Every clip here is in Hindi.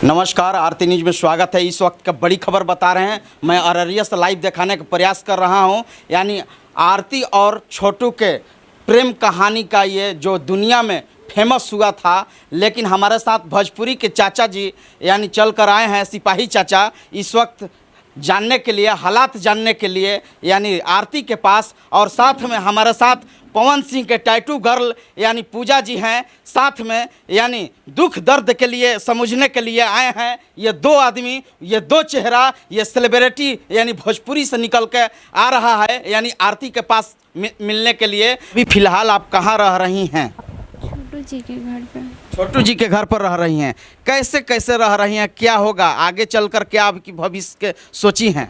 नमस्कार, आरती न्यूज में स्वागत है। इस वक्त का बड़ी खबर बता रहे हैं। मैं अररिया से लाइव दिखाने का प्रयास कर रहा हूं। यानी आरती और छोटू के प्रेम कहानी का ये जो दुनिया में फेमस हुआ था, लेकिन हमारे साथ भोजपुरी के चाचा जी यानी चल कर आए हैं, सिपाही चाचा, इस वक्त जानने के लिए, हालात जानने के लिए यानी आरती के पास। और साथ में हमारे साथ पवन सिंह के टैटू गर्ल यानी पूजा जी हैं, साथ में यानी दुख दर्द के लिए समझने के लिए आए हैं। ये दो आदमी, ये दो चेहरा, ये सेलिब्रिटी यानी भोजपुरी से निकल के आ रहा है यानी आरती के पास मिलने के लिए। अभी फिलहाल आप कहाँ रह रही हैं? छोटू जी के घर पर। छोटू जी के घर पर रह रही हैं। कैसे कैसे रह रही हैं? क्या होगा आगे चलकर? क्या आपकी भविष्य के सोची हैं?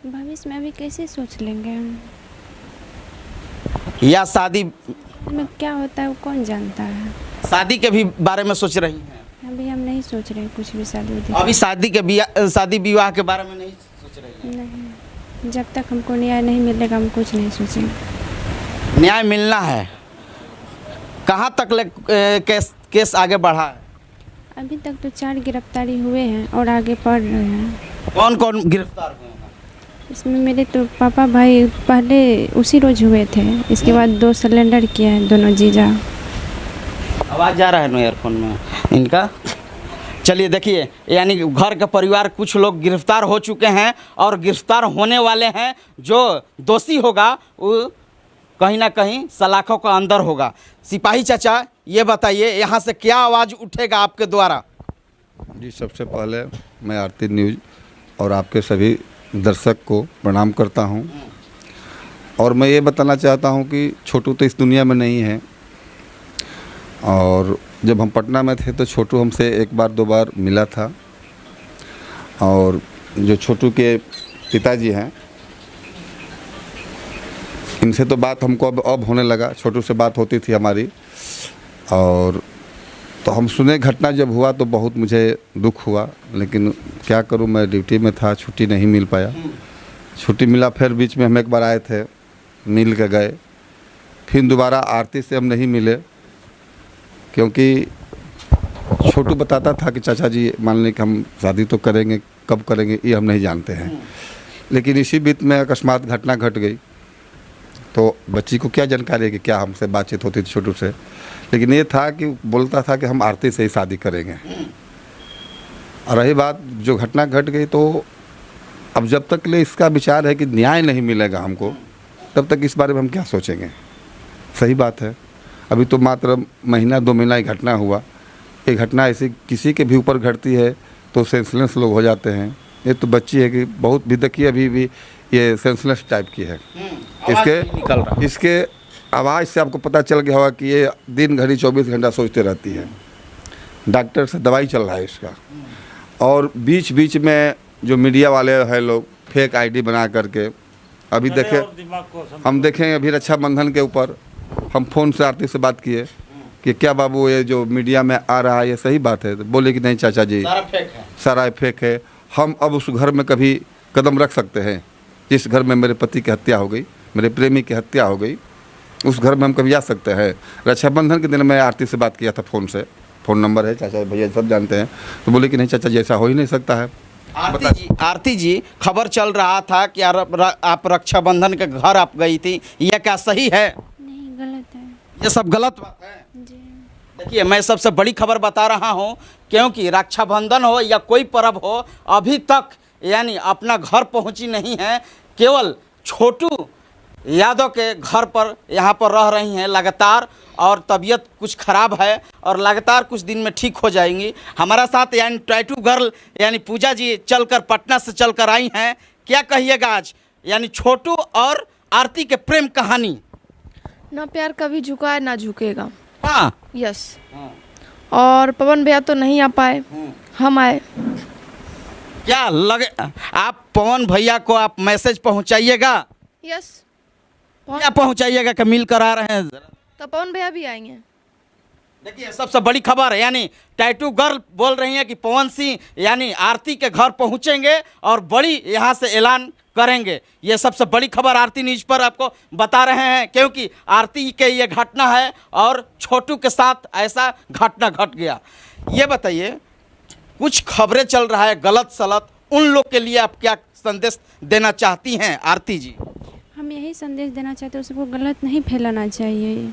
भविष्य में अभी कैसे सोच लेंगे हम? या शादी में क्या होता है वो कौन जानता है। शादी के भी बारे में सोच रही हैं? अभी हम नहीं सोच रहे कुछ भी शादी अभी शादी विवाह के बारे में नहीं सोच रही हैं? नहीं, जब तक हमको न्याय नहीं मिलेगा हम कुछ नहीं सोचेंगे। न्याय मिलना है। कहाँ तक केस आगे बढ़ा है? अभी तक तो 4 गिरफ्तारी हुए हैं और आगे बढ़ रहे हैं। कौन कौन गिरफ्तार हुए हैं? इसमें मेरे तो पापा भाई पहले उसी रोज हुए थे, इसके बाद 2 सिलेंडर किया है दोनों जीजा। आवाज़ जा रहा है ना ईयरफोन में इनका। चलिए देखिए, यानी घर का परिवार कुछ लोग गिरफ्तार हो चुके हैं और गिरफ्तार होने वाले हैं। जो दोषी होगा वो कहीं ना कहीं सलाखों का अंदर होगा। सिपाही चाचा, ये बताइए यहाँ से क्या आवाज़ उठेगा आपके द्वारा? जी, सबसे पहले मैं आरती न्यूज़ और आपके सभी दर्शक को प्रणाम करता हूं। और मैं ये बताना चाहता हूं कि छोटू तो इस दुनिया में नहीं है। और जब हम पटना में थे तो छोटू हमसे 1 बार 2 बार मिला था। और जो छोटू के पिताजी हैं, इनसे तो बात हमको अब होने लगा। छोटू से बात होती थी हमारी। और तो हम सुने, घटना जब हुआ तो बहुत मुझे दुख हुआ, लेकिन क्या करूं, मैं ड्यूटी में था, छुट्टी नहीं मिल पाया। छुट्टी मिला, फिर बीच में हम 1 बार आए थे, मिल के गए। फिर दोबारा आरती से हम नहीं मिले, क्योंकि छोटू बताता था कि चाचा जी मान लें कि हम शादी तो करेंगे, कब करेंगे ये हम नहीं जानते हैं। लेकिन इसी बीच में अकस्मात घटना घट गई। तो बच्ची को क्या जानकारी है कि क्या हमसे बातचीत होती थी छोटू से, लेकिन ये था कि बोलता था कि हम आरती से ही शादी करेंगे। और रही बात जो घटना घट गई, तो अब जब तक ले इसका विचार है कि न्याय नहीं मिलेगा हमको, तब तक इस बारे में हम क्या सोचेंगे। सही बात है, अभी तो मात्र महीना 2 महीना ही घटना हुआ। ये घटना ऐसी किसी के भी ऊपर घटती है तो सेंसलेस लोग हो जाते हैं। ये तो बच्ची है कि बहुत भी देखिए, अभी भी ये सेंसलेस टाइप की है। इसके आवाज़ से आपको पता चल गया होगा कि ये दिन घड़ी 24 घंटा सोचते रहती है। डॉक्टर से दवाई चल रहा है इसका। और बीच बीच में जो मीडिया वाले हैं लोग फेक आईडी बना करके, अभी देखें, हम देखें अभी रक्षाबंधन के ऊपर हम फ़ोन से आरती से बात किए कि क्या बाबू ये जो मीडिया में आ रहा है ये सही बात है? तो बोले कि नहीं चाचा जी, सारा फेक है। हम अब उस घर में कभी कदम रख सकते हैं जिस घर में मेरे पति की हत्या हो गई, मेरे प्रेमी की हत्या हो गई? उस घर में हम कभी जा सकते हैं? रक्षाबंधन के दिन मैं आरती से बात किया था फ़ोन से, फ़ोन नंबर है, चाचा भैया सब जानते हैं। तो बोले कि नहीं चाचा जी, ऐसा हो ही नहीं सकता है। आरती जी, खबर चल रहा था कि आप रक्षाबंधन के घर आप गई थी, यह क्या सही है? नहीं, गलत है। ये सब गलत बात है जी। देखिए, मैं सबसे बड़ी खबर बता रहा हूँ, क्योंकि रक्षाबंधन हो या कोई पर्व हो, अभी तक यानी अपना घर पहुँची नहीं है। केवल छोटू यादव के घर पर यहाँ पर रह रही हैं लगातार, और तबीयत कुछ ख़राब है और लगातार कुछ दिन में ठीक हो जाएंगी। हमारा साथ यानी टैटू गर्ल यानी पूजा जी चलकर पटना से चलकर आई हैं। क्या कहिएगा आज यानी छोटू और आरती के प्रेम कहानी? ना प्यार कभी झुका है ना झुकेगा। हाँ, यस। और पवन भैया तो नहीं आ पाए, हम आए। क्या लगे आप पवन भैया को आप मैसेज पहुँचाइएगा? यस। क्या पहुँचाइएगा कि मिल कर आ रहे हैं? तो पवन भैया भी आएंगे। देखिए, सबसे बड़ी खबर यानी टैटू गर्ल बोल रही हैं कि पवन सिंह यानी आरती के घर पहुंचेंगे और बड़ी यहां से ऐलान करेंगे। ये सबसे बड़ी खबर आरती न्यूज पर आपको बता रहे हैं, क्योंकि आरती के ये घटना है और छोटू के साथ ऐसा घटना घट गया। ये बताइए, कुछ खबरें चल रहा है गलत सलत, उन लोग के लिए आप क्या संदेश देना चाहती हैं आरती जी? हम यही संदेश देना चाहते हैं, उसको गलत नहीं फैलाना चाहिए।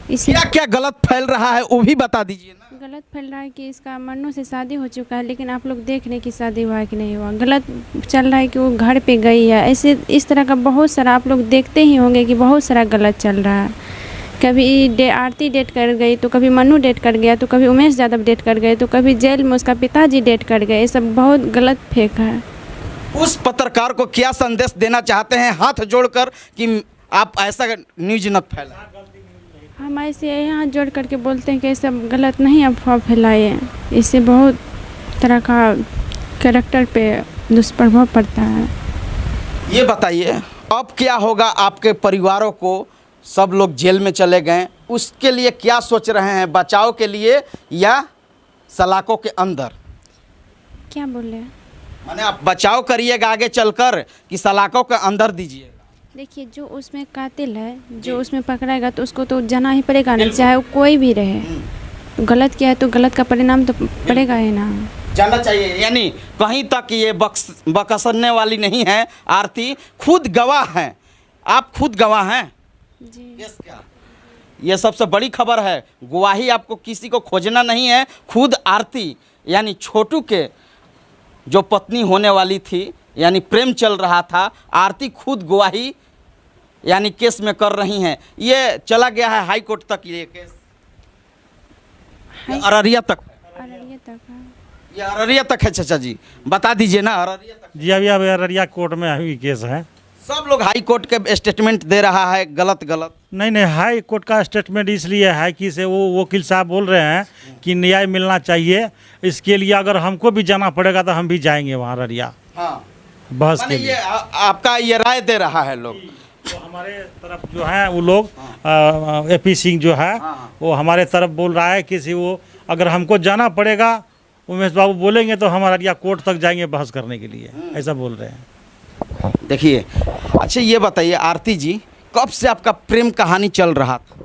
इसी क्या क्या गलत फैल रहा है वो भी बता दीजिए ना। गलत फैल रहा है कि इसका मन्नू से शादी हो चुका है, लेकिन आप लोग देख रहे कि शादी हुआ है कि नहीं हुआ। गलत चल रहा है कि वो घर पे गई है, ऐसे इस तरह का बहुत सारा आप लोग देखते ही होंगे कि बहुत सारा गलत चल रहा है। कभी आरती डेट कर गई, तो कभी मन्नू डेट कर गया, तो कभी उमेश यादव डेट कर गए, तो कभी जेल में उसका पिताजी डेट कर गए। ये सब बहुत गलत फेक है। उस पत्रकार को क्या संदेश देना चाहते हैं हाथ जोड़कर कि आप ऐसा न्यूज न फैलाएं? हम ऐसे यहाँ जोड़ करके बोलते हैं कि ये सब गलत नहीं अफवाह फैलाए, इससे बहुत तरह का कैरेक्टर पे दुष्प्रभाव पड़ता है। ये बताइए अब क्या होगा आपके परिवारों को? सब लोग जेल में चले गए, उसके लिए क्या सोच रहे हैं, बचाव के लिए या सलाखों के अंदर? क्या बोले? माने आप बचाव करिएगा आगे चलकर कि सलाखों के अंदर दीजिएगा? देखिए, जो उसमें कातिल है, जो उसमें पकड़ाएगा तो उसको तो जाना ही पड़ेगा ना, चाहे वो कोई भी रहे। गलत किया है तो गलत का परिणाम तो पड़ेगा ही ना। जाना चाहिए, यानी कहीं तक ये बकसने वाली नहीं है। आरती खुद गवाह हैं, आप खुद गवाह हैं जी। यस क्या? ये सबसे बड़ी खबर है, गवाही आपको किसी को खोजना नहीं है। खुद आरती यानी छोटू के जो पत्नी होने वाली थी, यानी प्रेम चल रहा था, आरती खुद गवाही यानी केस में कर रही हैं। ये चला गया है हाई कोर्ट तक, ये केस अररिया तक। अररिया तक है। ये अररिया तक है चाचा जी, बता दीजिए ना। अररिया तक जी अभी अररिया कोर्ट में अभी केस है। सब लोग हाई कोर्ट के स्टेटमेंट दे रहा है गलत गलत। नहीं, हाई कोर्ट का स्टेटमेंट इसलिए है कि से वो वकील साहब बोल रहे हैं कि न्याय मिलना चाहिए। इसके लिए अगर हमको भी जाना पड़ेगा तो हम भी जाएंगे वहाँ अररिया हाँ, बहस माने के लिए। ये आपका ये राय दे रहा है लोग। तो हमारे तरफ जो है वो लोग एपी सिंह जो है वो हमारे तरफ बोल रहा है कि वो अगर हमको जाना पड़ेगा, उमेश बाबू बोलेंगे तो हम अररिया कोर्ट तक जाएंगे बहस करने के लिए, ऐसा बोल रहे हैं। देखिए, अच्छा ये बताइए आरती जी, कब से आपका प्रेम कहानी चल रहा था?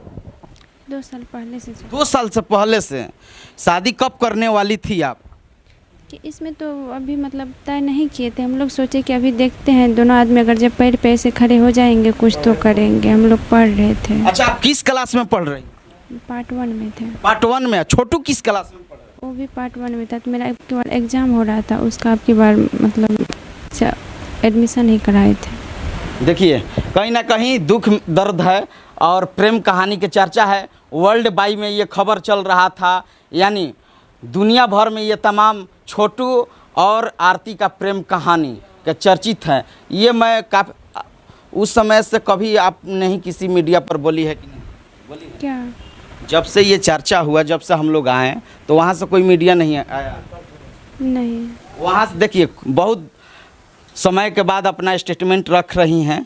2 साल पहले से 2 साल से पहले से। शादी कब करने वाली थी आप? कि इसमें तो अभी मतलब तय नहीं किए थे। हम लोग सोचे कि अभी देखते हैं, दोनों आदमी अगर जब पैर पे ऐसे खड़े हो जाएंगे कुछ तो करेंगे। हम लोग पढ़ रहे थे। अच्छा, आप किस क्लास में पढ़ रही? पार्ट 1 में थे। पार्ट 1 में। छोटू किस क्लास में पढ़ रहे? वो भी पार्ट 1 में था। तो मेरा एक बार एग्ज़ाम हो रहा था, उसका आपकी बार मतलब एडमिशन ही कराए थे। देखिए, कहीं ना कहीं दुख दर्द है और प्रेम कहानी की चर्चा है। वर्ल्ड वाइड में ये खबर चल रहा था, यानी दुनिया भर में ये तमाम छोटू और आरती का प्रेम कहानी के चर्चित है। ये मैं काफ़ी उस समय से कभी आप नहीं किसी मीडिया पर बोली है कि नहीं? बोली है? क्या? जब से ये चर्चा हुआ, जब से हम लोग आए तो वहाँ से कोई मीडिया नहीं आया? नहीं। वहाँ से देखिए बहुत समय के बाद अपना स्टेटमेंट रख रही हैं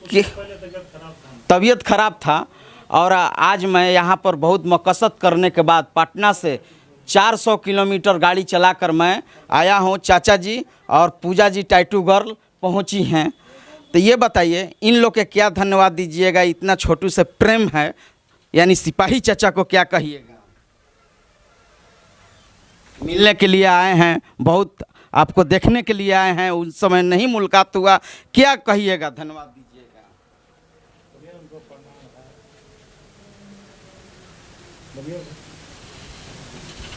कि तबीयत खराब था और आज मैं यहाँ पर बहुत मकसद करने के बाद पटना से 400 किलोमीटर गाड़ी चलाकर मैं आया हूँ। चाचा जी और पूजा जी टैटू गर्ल पहुँची हैं। तो ये बताइए इन लोग के क्या धन्यवाद दीजिएगा? इतना छोटू से प्रेम है, यानी सिपाही चाचा को क्या कहिएगा? मिलने के लिए आए हैं, बहुत आपको देखने के लिए आए हैं, उस समय नहीं मुलाकात हुआ, क्या कहिएगा? धन्यवाद दीजिएगा।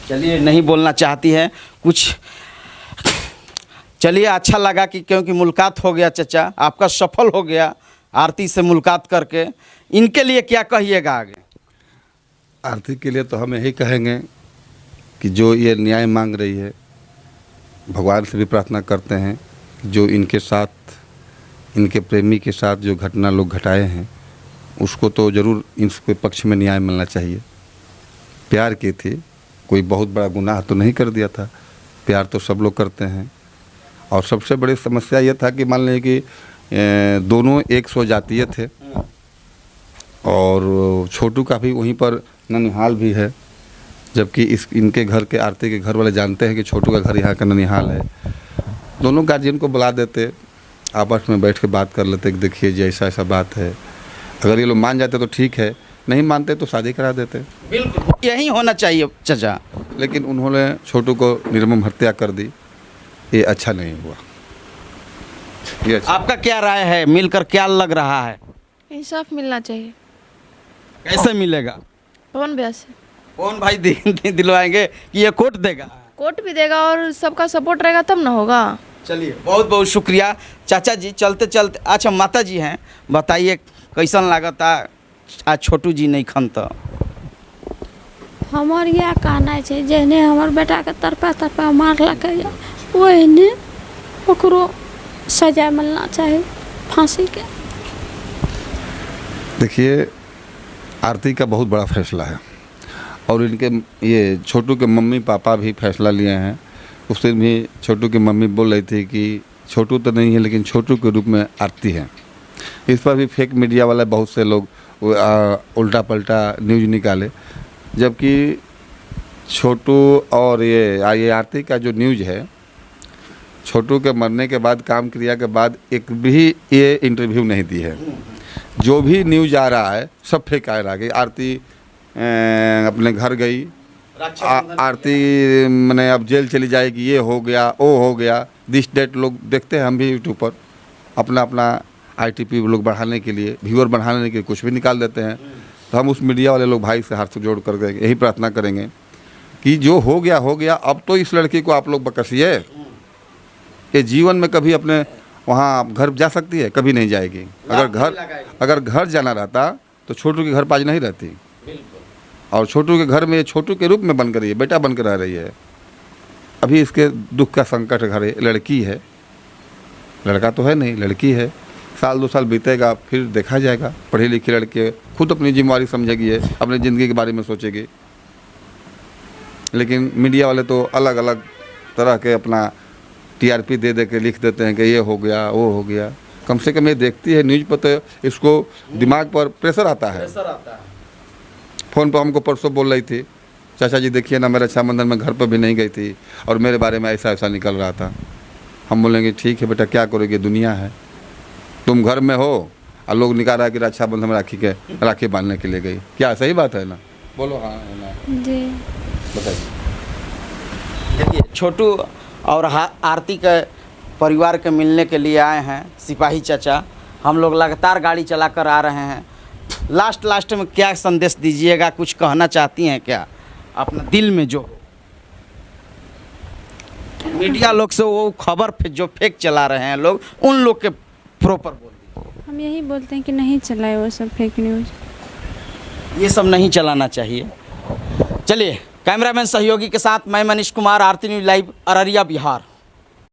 चलिए, नहीं बोलना चाहती है कुछ। चलिए, अच्छा लगा कि क्योंकि मुलाकात हो गया चाचा, आपका सफल हो गया आरती से मुलाकात करके। इनके लिए क्या कहिएगा आगे? आरती के लिए तो हम यही कहेंगे कि जो ये न्याय मांग रही है, भगवान से भी प्रार्थना करते हैं जो इनके साथ, इनके प्रेमी के साथ जो घटना लोग घटाए हैं उसको तो ज़रूर इसके पक्ष में न्याय मिलना चाहिए। प्यार की थी, कोई बहुत बड़ा गुनाह तो नहीं कर दिया था। प्यार तो सब लोग करते हैं। और सबसे बड़ी समस्या ये था कि मान लें कि दोनों एक सौ जातीय थे और छोटू का भी वहीं पर ननिहाल भी है, जबकि इनके घर के, आरती के घर वाले जानते हैं कि छोटू का घर यहाँ का ननिहाल है। दोनों गार्जियन को बुला देते, आपस में बैठ के बात कर लेते कि देखिए जी ऐसा ऐसा बात है। अगर ये लोग मान जाते तो ठीक है, नहीं मानते तो शादी करा देते। बिल्कुल यही होना चाहिए चाचा। लेकिन उन्होंने छोटू को निर्मम हत्या कर दी, ये अच्छा नहीं हुआ। ये अच्छा। आपका क्या राय है, मिलकर क्या लग रहा है? इंसाफ मिलना चाहिए कैसे मिलेगा? पवन भैया से। कौन भाई दिलवाएंगे कि ये कोर्ट देगा? कोर्ट भी देगा और सबका सपोर्ट रहेगा तब ना होगा। चलिए बहुत बहुत शुक्रिया चाचा जी। चलते चलते अच्छा माता जी हैं, बताइए कैसन लागता आज छोटू जी नहीं खन तो? हमार यह कहना है जहने हमार बेटा के तरफा मारलक वही ओकरो सजा मिलना चाहिए फांसी के। देखिए आरती का बहुत बड़ा फैसला है और इनके ये छोटू के मम्मी पापा भी फैसला लिए हैं। उस दिन भी छोटू की मम्मी बोल रही थी कि छोटू तो नहीं है लेकिन छोटू के रूप में आरती है। इस पर भी फेक मीडिया वाले बहुत से लोग उल्टा पल्टा न्यूज़ निकाले, जबकि छोटू और ये आरती का जो न्यूज़ है, छोटू के मरने के बाद काम क्रिया के बाद एक भी ये इंटरव्यू नहीं दी है। जो भी न्यूज़ आ रहा है सब फेक आ रहा है कि आरती अपने घर गई, आरती मैंने अब जेल चली जाएगी, ये हो गया वो हो गया, दिस डेट। लोग देखते हैं हम भी यूट्यूब पर अपना ITP लोग बढ़ाने के लिए, व्यूअर बढ़ाने के लिए कुछ भी निकाल देते हैं। तो हम उस मीडिया वाले लोग भाई से हाथ जोड़ कर यही प्रार्थना करेंगे कि जो हो गया हो गया। अब तो इस लड़की को आप लोग बकसिए, ये जीवन में कभी अपने वहाँ घर जा सकती है? कभी नहीं जाएगी। अगर घर जाना रहता तो छोटू के घर पाज नहीं रहती। और छोटू के घर में छोटू के रूप में बनकर ये बेटा बनकर रह रही है। अभी इसके दुख का संकट घर है, लड़की है, लड़का तो है नहीं, लड़की है। साल 2 साल बीतेगा फिर देखा जाएगा। पढ़ी लिखी लड़की खुद अपनी जिम्मेवारी समझेगी, है अपनी ज़िंदगी के बारे में सोचेगी। लेकिन मीडिया वाले तो अलग अलग तरह के अपना TRP दे के लिख देते हैं कि ये हो गया वो हो गया। कम से कम ये देखती है न्यूज़ पर तो इसको दिमाग पर प्रेशर आता है। फ़ोन पर हमको परसों बोल रही थी, चाचा जी देखिए ना मेरे रक्षाबंधन में घर पर भी नहीं गई थी और मेरे बारे में ऐसा ऐसा निकल रहा था। हम बोलेंगे ठीक है बेटा क्या करोगे, दुनिया है, तुम घर में हो और लोग निकाल रहा है कि रक्षाबंधन में राखी बांधने के लिए गई। क्या सही बात है ना? बोलो। हाँ ना जी बताइए। देखिए छोटू और आरती के परिवार के मिलने के लिए आए हैं सिपाही चाचा। हम लोग लगातार गाड़ी चला कर आ रहे हैं। लास्ट में क्या संदेश दीजिएगा, कुछ कहना चाहती हैं क्या अपना दिल में? जो मीडिया लोग से वो खबर जो फेक चला रहे हैं लोग, उन लोग के प्रॉपर बोल दीजिए। हम यही बोलते हैं कि नहीं चलाए वो सब फेक न्यूज़, ये सब नहीं चलाना चाहिए। चलिए कैमरामैन सहयोगी के साथ मैं मनीष कुमार, आरती न्यूज़ लाइव, अररिया, बिहार।